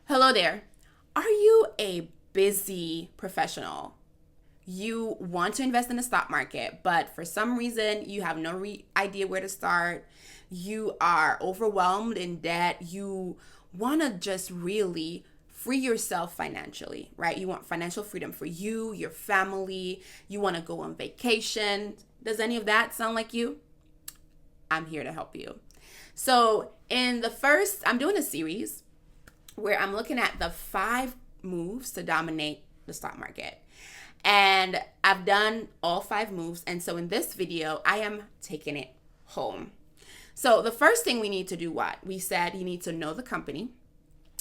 Hello there. Are you a busy professional? You want to invest in the stock market, but for some reason you have no idea where to start. You are overwhelmed in debt. You want to just really free yourself financially, right? You want financial freedom for you, your family. You want to go on vacation. Does any of that sound like you? I'm here to help you. So, I'm doing a series where I'm looking at the 5 moves to dominate the stock market. And I've done all 5 moves. And so in this video, I am taking it home. So the first thing we need to do what? We said you need to know the company,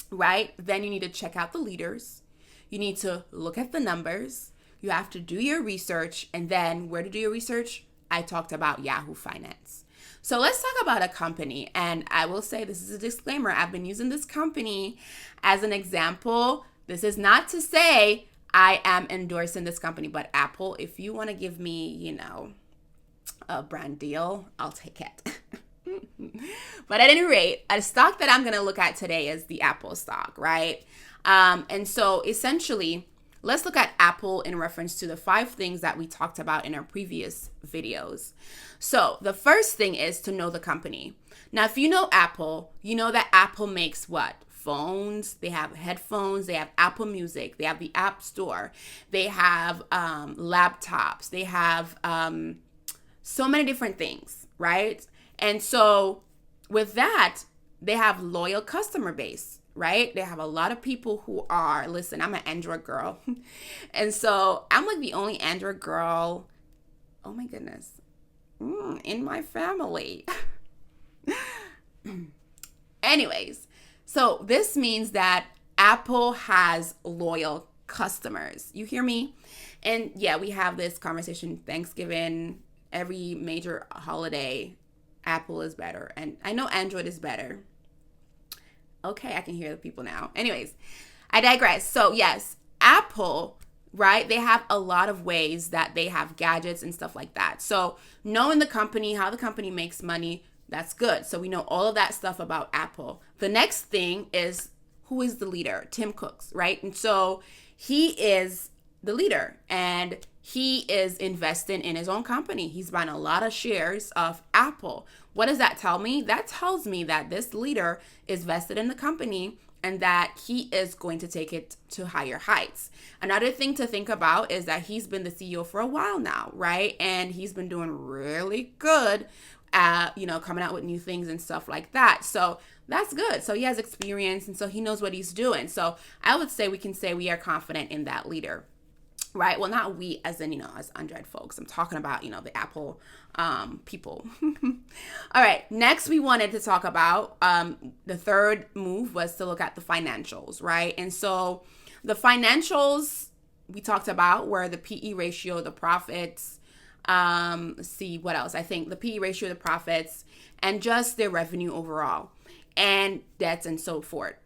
right? Then you need to check out the leaders. You need to look at the numbers. You have to do your research. And then where to do your research? I talked about Yahoo Finance. So let's talk about a company. And I will say, this is a disclaimer. I've been using this company as an example. This is not to say I am endorsing this company, but Apple, if you want to give me, a brand deal, I'll take it. But at any rate, a stock that I'm going to look at today is the Apple stock, right? And so essentially, let's look at Apple in reference to the 5 things that we talked about in our previous videos. So the first thing is to know the company. Now, if you know Apple, you know that Apple makes what? Phones, they have headphones, they have Apple Music, they have the App Store, they have laptops, they have so many different things, right? And so with that, they have loyal customer base, right? They have a lot of people who are, listen, I'm an Android girl. And so I'm like the only Android girl, oh my goodness, in my family. Anyways, so this means that Apple has loyal customers. You hear me? And yeah, we have this conversation, Thanksgiving, every major holiday, Apple is better. And I know Android is better. Okay, I can hear the people now. Anyways, I digress. So yes, Apple, right? They have a lot of ways that they have gadgets and stuff like that. So knowing the company, how the company makes money, that's good. So we know all of that stuff about Apple. The next thing is, who is the leader? Tim Cook, right? And so he is the leader and he is investing in his own company. He's buying a lot of shares of Apple. What does that tell me? That tells me that this leader is vested in the company and that he is going to take it to higher heights. Another thing to think about is that he's been the CEO for a while now, right? And he's been doing really good at, coming out with new things and stuff like that. So that's good. So he has experience and so he knows what he's doing. So I would say we can say we are confident in that leader. Right. Well, not we as in, as Android folks. I'm talking about, the Apple people. All right. Next, we wanted to talk about the third move was to look at the financials. Right. And so the financials we talked about were the PE ratio, the profits. Let's see what else. I think the PE ratio, the profits, and just their revenue overall and debts and so forth.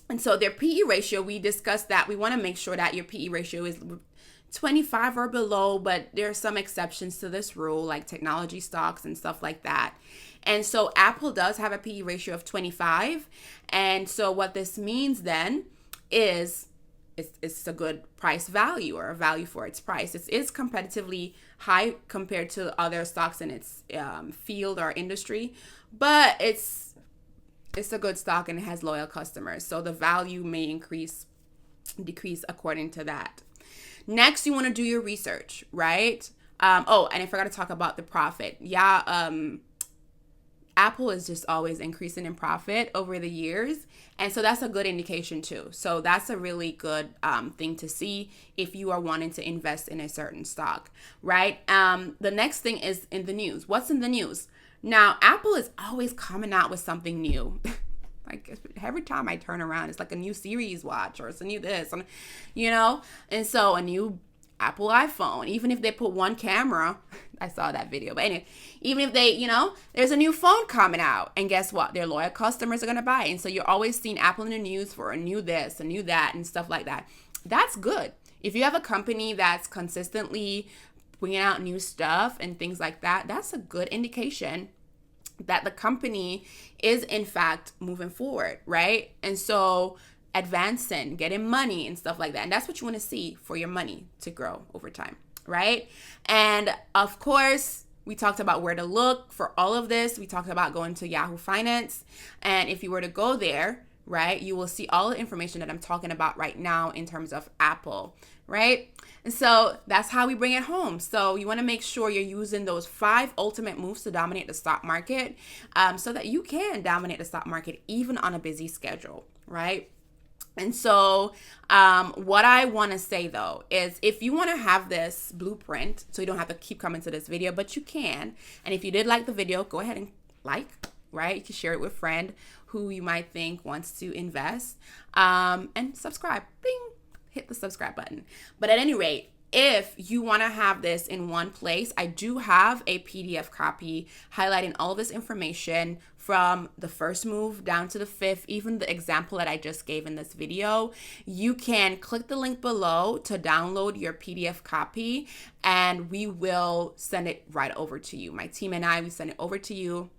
And so their PE ratio, we discussed that we want to make sure that your PE ratio is 25 or below, but there are some exceptions to this rule, like technology stocks and stuff like that. And so Apple does have a PE ratio of 25. And so what this means then is it's a good price value or a value for its price. It is competitively high compared to other stocks in its field or industry, but it's a good stock and it has loyal customers. So the value may decrease according to that. Next, you want to do your research, right? And I forgot to talk about the profit. Yeah, Apple is just always increasing in profit over the years. And so that's a good indication too. So that's a really good thing to see if you are wanting to invest in a certain stock, right? The next thing is in the news. What's in the news? Now, Apple is always coming out with something new. Like every time I turn around, it's like a new series watch or it's a new this, and so a new Apple iPhone. Even if they put one camera, I saw that video. But anyway, even if they, there's a new phone coming out, and guess what? Their loyal customers are going to buy it. And so you're always seeing Apple in the news for a new this, a new that, and stuff like that. That's good. If you have a company that's consistently bringing out new stuff and things like that, that's a good indication that the company is in fact moving forward, right? And so advancing, getting money and stuff like that. And that's what you want to see for your money to grow over time, right? And of course, we talked about where to look for all of this. We talked about going to Yahoo Finance. And if you were to go there, right, you will see all the information that I'm talking about right now in terms of Apple, right? And so that's how we bring it home. So you want to make sure you're using those 5 ultimate moves to dominate the stock market, so that you can dominate the stock market even on a busy schedule, right? And so what I want to say, though, is if you want to have this blueprint, so you don't have to keep coming to this video, but you can. And if you did like the video, go ahead and like, right? You can share it with a friend who you might think wants to invest, and subscribe. Bing, hit the subscribe button. But at any rate, if you want to have this in one place, I do have a PDF copy highlighting all this information from the first move down to the 5th, even the example that I just gave in this video. You can click the link below to download your PDF copy, and we will send it right over to you. My team and I, we send it over to you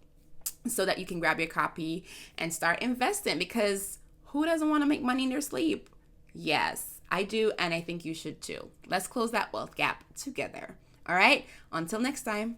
so that you can grab your copy and start investing, because who doesn't want to make money in their sleep? Yes, I do, and I think you should too. Let's close that wealth gap together. All right, until next time.